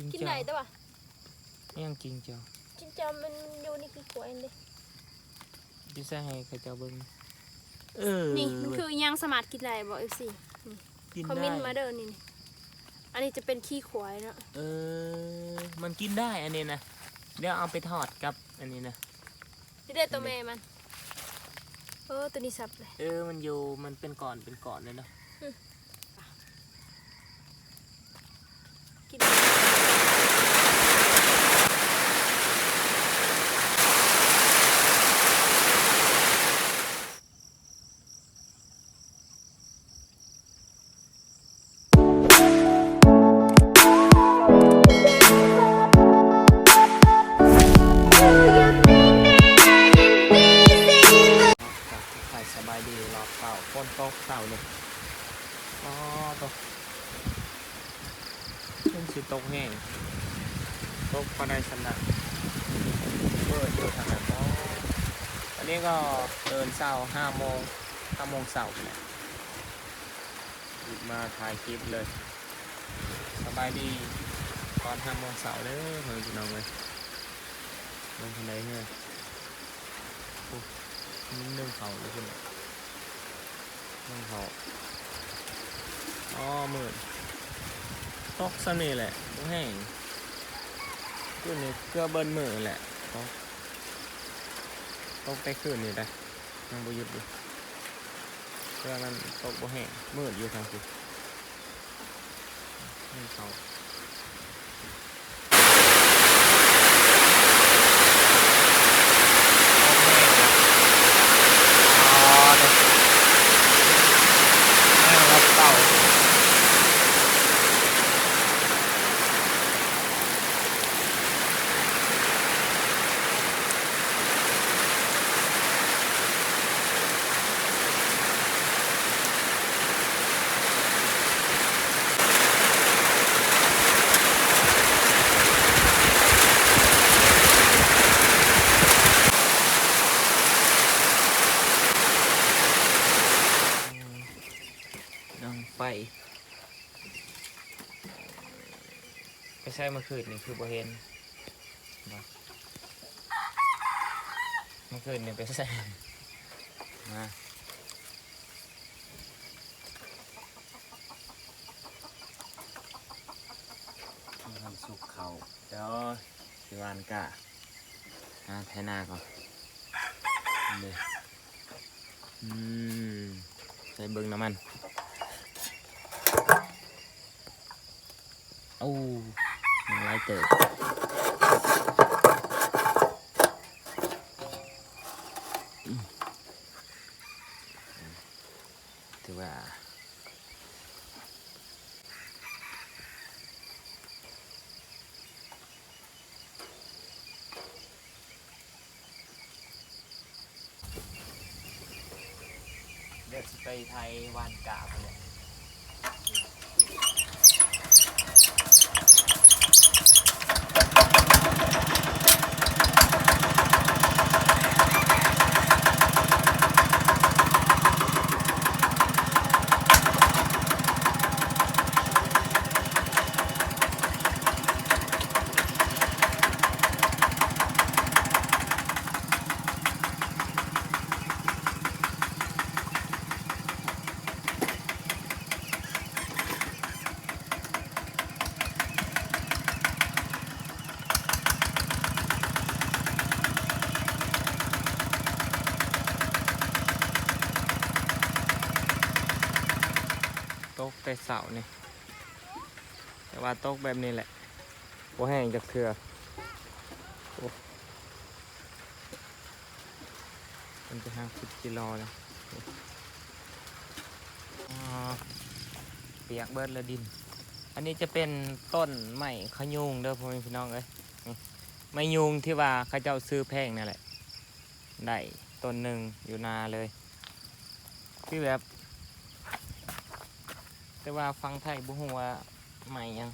จิงกิน เจ้า ได้แต่ว่า ยังจิงเจ้า จิงเจ้ามันอยู่ในขี้ขวายนี่ ดิใส่ให้เขาเจ้าเบิ่งนี่มันคือยังสามารถกินได้บ่ FC กิน คอมเม ได้ นต์มาเด้อนี่อันนี้จะเป็นขี้ขวายเนาะ มันกินได้อันนี้นะเดี๋ยวเอาไปทอดกับอันนี้นะ ที่ได้ตัวแม่มันตัวนี้สับเลย มันอยู่มันเป็นก่อนเลยเนาะ กินสบายดีรอบเต่าฝนตกเต่าเลยตกขึ้นสิตกแห้งตกพอได้สำนักเปิดอยู่ทางไหนอันนี้ก็เดินเช้า5 โมงเช้าแหละหยุดมาถ่ายคลิปเลยสบายดีตอน5 โมงเช้าเลยเพื่อนพี่น้องเลยลงทันใดเนี่ยนึ่งเขาเลยคุณนึ่งเขามืดตกสนี่แหละแห้งขึ้นนี่เกลือเบิ้ลมือแหละตกได้ขึ้นนี่ได้ยังบ่หยุดอยู่เกลือมันตกบ่แห้งมืดอยู่ทางสินึ่งเขาไปใช้เมื่อคืนนี่คือบ่เห็นเมื่อคืนนี่ไปใช้มาทำสุกเขาเดี๋ยวสิวานกะไถนาก่อนนี่ใส่เบิ่งน้ำมันมันไล่เติบถือว่าเดี๋ยวไปไทยวานกาไปเลยตกแต่เสาเนี่ยแต่ว่าตกแบบนี้แหละโอ้แห้งจากเถื่อมันจะ50 กิโลนะเปียกเบิดละดินอันนี้จะเป็นต้นไม้ขยุงเด้อพ่อแม่พี่น้องเอ้ยไม้ยุงที่ว่าเขาเจ้าซื้อแพงนั่นแหละได้ต้นหนึ่งอยู่นาเลยที่แบบแต่ว่าฟังไทยบุหัวใหม่ยัง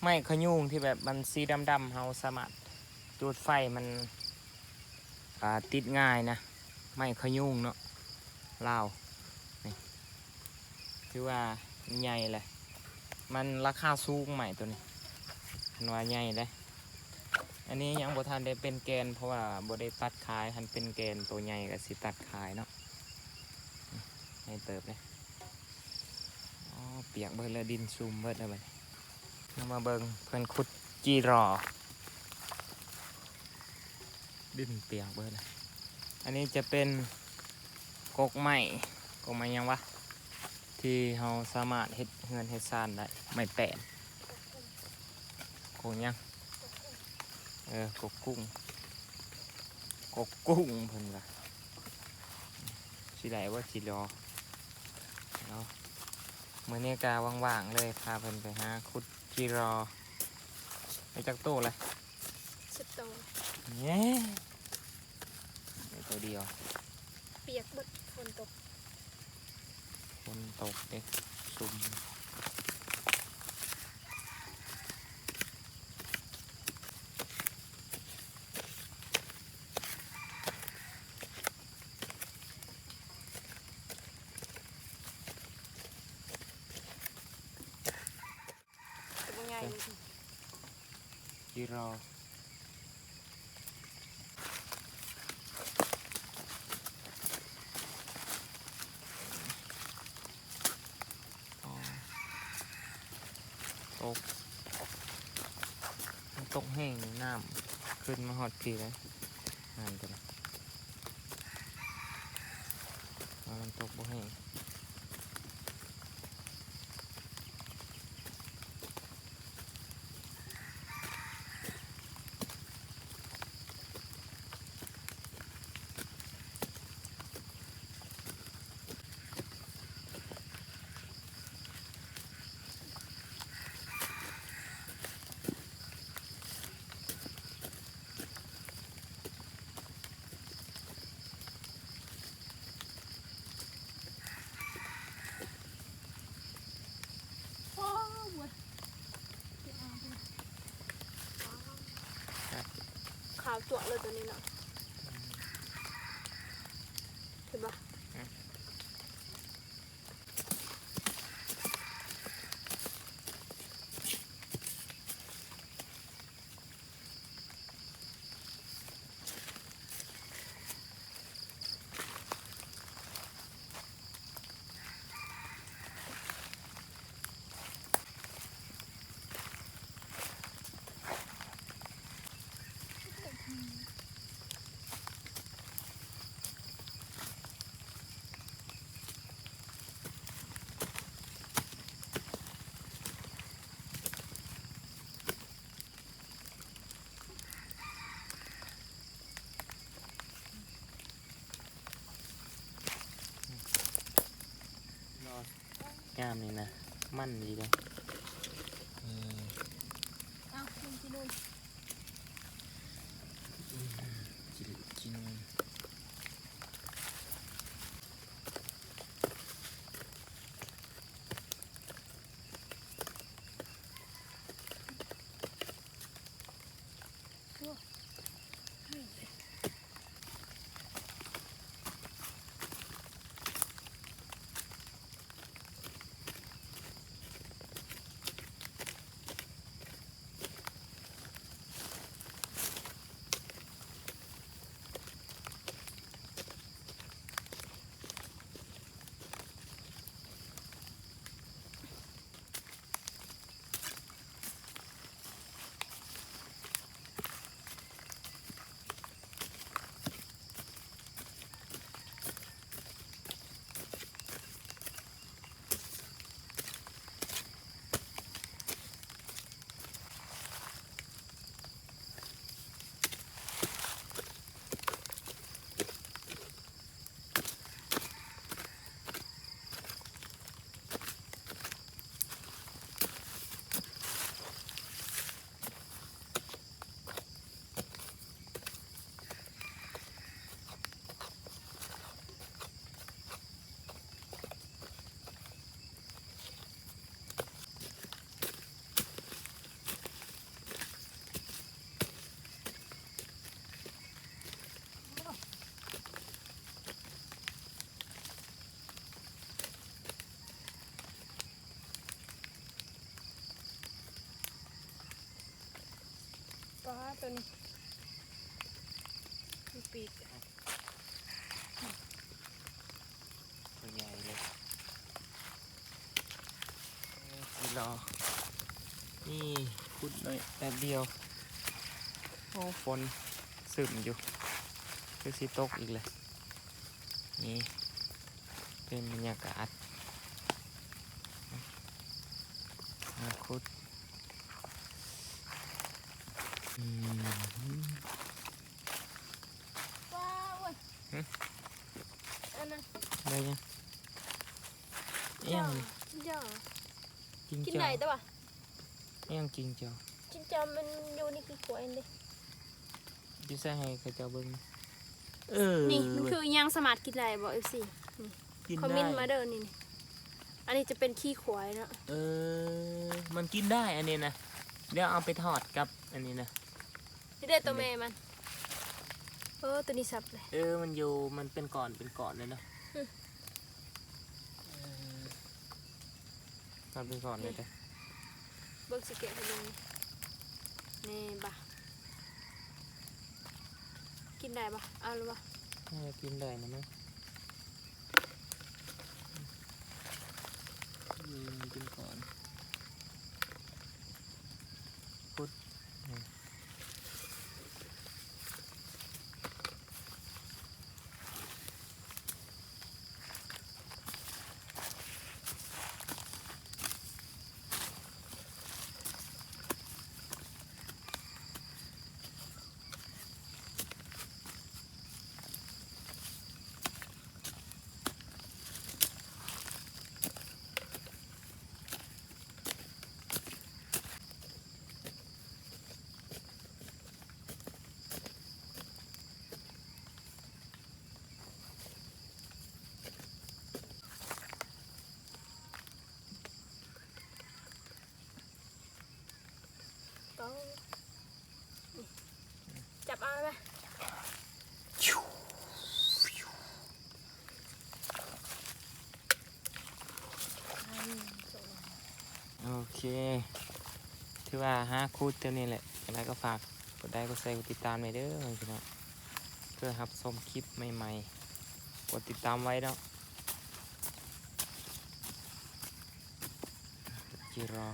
ไม่ขยุงที่แบบมันสีดำๆเฮาสามารถจุดไฟมันติดง่ายนะไม่ขยุงเนาะลาวนี่คือว่าใหญ่เลยมันราคาสูงใหม่ตัวนี้ มันว่าใหญ่เลยอันนี้ยังบ่ทันได้เป็นแกนเพราะว่าบ่ได้ตัดขายหันเป็นแกนตัวใหญ่ก็สิตัดขายเนาะให้เติบเลยอ๋อเปียกเบิดแล้วดินซุ่มเบิดแล้วบัดนี้มาเบิ่งเพิ่นขุดจีรอดินเปียกเบิดเลยอันนี้จะเป็นกกไม้ยังวะที่เราสามารถเฮ็ดเฮือนเฮ็ดซ่านได้ไม้แปนกกยังกกกุ้งเพิ่นว่าสิได้ว่าสิรอเนาะมื้อนี้กาว่างๆเลยพาเพิ่นไปหาขุดจีรอไปจักโตเลย สุดโต เย้ในตัวเดียว เปียกเบิดฝนตก ฝนตกเด็กซุ่มตัวใหญ่ จีรออ๋อตกมันตกแห้งน้ำขึ้นมาหอดทีเลยงานกันมันตกบ่แห้งขาวจั่วเลยตัวนี้เนาะเห็นปะงามนี่นะมั่นดีเลย เอาคุณที่นู่น กิน ก็ตัวนี้มีปีก ตัวใหญ่เลยสิรอนี่พุดเลยแป๊บเดียวโอ้ฝนซึมอยู่คือสิตกอีกเลยนี่เป็นบรรยากาศมาคุดว้าวอันนั้น ได้ยังเอีย ย่าง ย่าง จริง กิน เจ้า ไหนตัว เอียงจริงเจ้า กินจำมันอยู่ในขี้ขวายเลย ดิใส่ให้เขาเจ้าเบิ่งนี่มันคือยังสามารถกินได้บ่FC กิน คอมเม ได้ นต์มาเด้อนี่อันนี้จะเป็นขี้ขวายเนาะ มันกินได้อันนี้นะเดี๋ยวเอาไปทอดกับอันนี้นะ นี่ได้ตัวแม่มันตัวนี้สับเลย มันอยู่มันเป็นก่อนเลยนะมันเป็นก่อนเลยจ้ะ เบิกสิเกะให้ดูนี่บ่ะกินได้บ่ะเอาหรือบ่ะ น่าจะกินได้นะมั้งมันเป็นก่อนพุดต้องจับเอาไหม โอเคถือว่า5 คูดเท่านี้แหละแล้วก็ฝากกดไลค์กดแชร์กดติดตามหน่อยเด้อพี่น้องเพื่อรับชมคลิปใหม่ๆกดติดตามไว้เนาะจีรอ